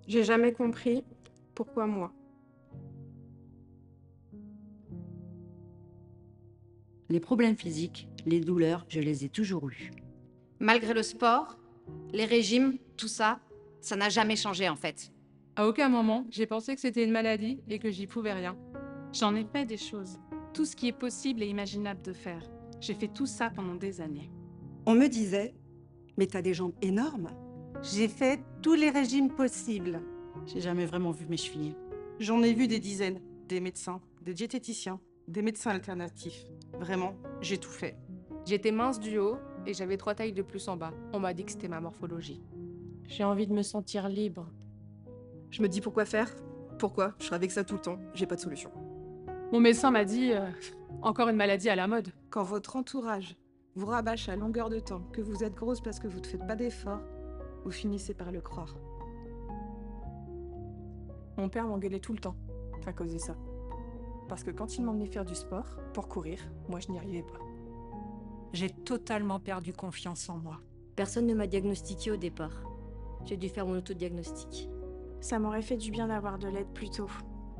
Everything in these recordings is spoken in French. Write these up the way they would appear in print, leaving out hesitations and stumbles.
J'ai jamais compris pourquoi moi. Les problèmes physiques, les douleurs, je les ai toujours eus. Malgré le sport, les régimes, tout ça, ça n'a jamais changé en fait. À aucun moment, j'ai pensé que c'était une maladie et que j'y pouvais rien. J'en ai fait des choses. Tout ce qui est possible et imaginable de faire. J'ai fait tout ça pendant des années. On me disait, mais t'as des jambes énormes. J'ai fait tous les régimes possibles. J'ai jamais vraiment vu mes chevilles. J'en ai vu des dizaines, des médecins, des diététiciens, des médecins alternatifs. Vraiment, j'ai tout fait. J'étais mince du haut et j'avais 3 tailles de plus en bas. On m'a dit que c'était ma morphologie. J'ai envie de me sentir libre. Je me dis pourquoi faire? Pourquoi? Je serai avec ça tout le temps. J'ai pas de solution. Mon médecin m'a dit encore une maladie à la mode. Quand votre entourage vous rabâche à longueur de temps que vous êtes grosse parce que vous ne faites pas d'efforts, vous finissez par le croire. Mon père m'engueulait tout le temps à cause de ça. Parce que quand il m'emmenait faire du sport, pour courir, moi je n'y arrivais pas. J'ai totalement perdu confiance en moi. Personne ne m'a diagnostiqué au départ. J'ai dû faire mon autodiagnostic. Ça m'aurait fait du bien d'avoir de l'aide plus tôt.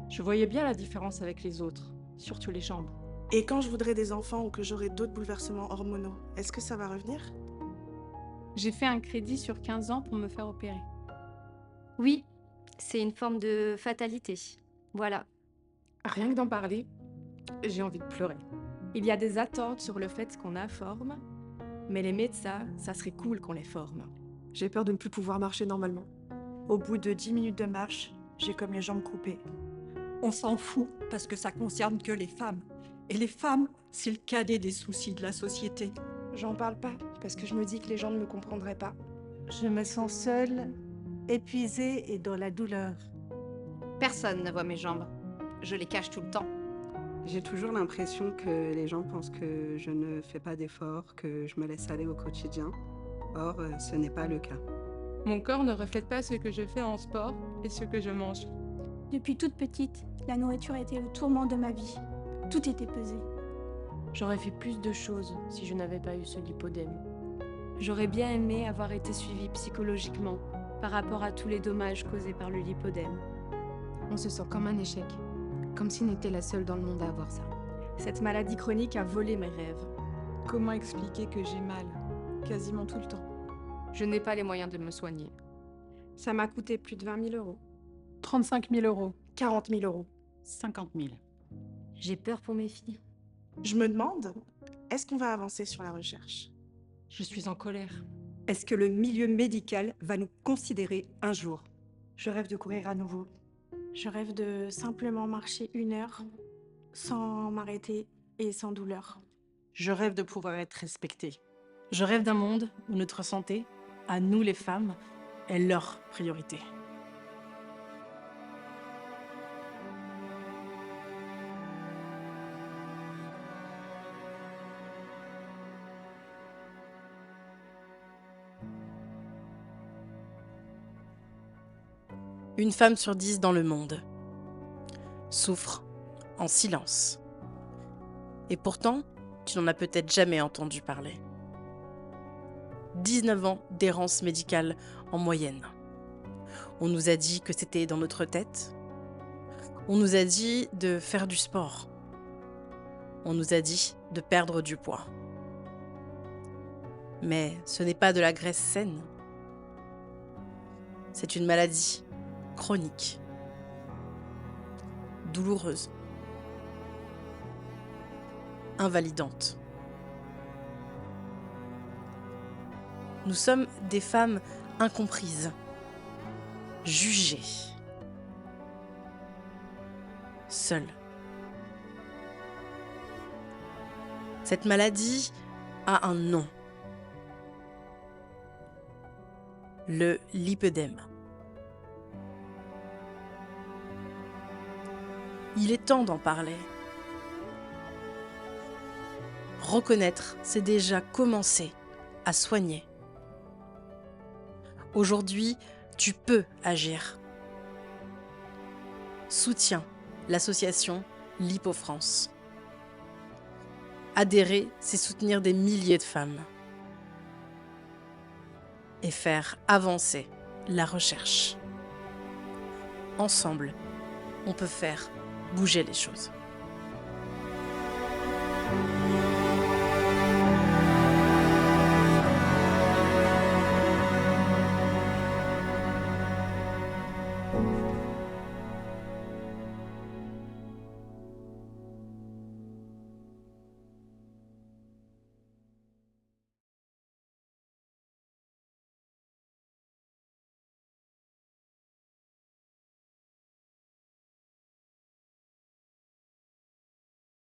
Je voyais bien la différence avec les autres, surtout les jambes. Et quand je voudrais des enfants ou que j'aurai d'autres bouleversements hormonaux, est-ce que ça va revenir? J'ai fait un crédit sur 15 ans pour me faire opérer. Oui, c'est une forme de fatalité. Voilà. Rien que d'en parler, j'ai envie de pleurer. Il y a des attentes sur le fait qu'on informe, mais les médecins, ça serait cool qu'on les forme. J'ai peur de ne plus pouvoir marcher normalement. Au bout de 10 minutes de marche, j'ai comme les jambes coupées. On s'en fout parce que ça concerne que les femmes. Et les femmes, c'est le cadet des soucis de la société. J'en parle pas parce que je me dis que les gens ne me comprendraient pas. Je me sens seule, épuisée et dans la douleur. Personne ne voit mes jambes. Je les cache tout le temps. J'ai toujours l'impression que les gens pensent que je ne fais pas d'efforts, que je me laisse aller au quotidien. Or, ce n'est pas le cas. Mon corps ne reflète pas ce que je fais en sport et ce que je mange. Depuis toute petite, la nourriture a été le tourment de ma vie. Tout était pesé. J'aurais fait plus de choses si je n'avais pas eu ce lipodème. J'aurais bien aimé avoir été suivie psychologiquement par rapport à tous les dommages causés par le lipodème. On se sent comme un échec. Comme si on était la seule dans le monde à avoir ça. Cette maladie chronique a volé mes rêves. Comment expliquer que j'ai mal? Quasiment tout le temps. Je n'ai pas les moyens de me soigner. Ça m'a coûté plus de 20 000 euros. 35 000 euros. 40 000 euros. 50 000. J'ai peur pour mes filles. Je me demande, est-ce qu'on va avancer sur la recherche? Je suis en colère. Est-ce que le milieu médical va nous considérer un jour? Je rêve de courir à nouveau. Je rêve de simplement marcher 1 heure sans m'arrêter et sans douleur. Je rêve de pouvoir être respectée. Je rêve d'un monde où notre santé, à nous les femmes, est leur priorité. Une femme sur 10 dans le monde souffre en silence. Et pourtant, tu n'en as peut-être jamais entendu parler. 19 ans d'errance médicale en moyenne. On nous a dit que c'était dans notre tête. On nous a dit de faire du sport. On nous a dit de perdre du poids. Mais ce n'est pas de la graisse saine. C'est une maladie chronique, douloureuse, invalidante. Nous sommes des femmes incomprises, jugées, seules. Cette maladie a un nom. Le lipœdème. Il est temps d'en parler. Reconnaître, c'est déjà commencer à soigner. Aujourd'hui, tu peux agir. Soutiens l'association Lipofrance. Adhérer, c'est soutenir des milliers de femmes. Et faire avancer la recherche. ensemble, on peut faire bouger les choses.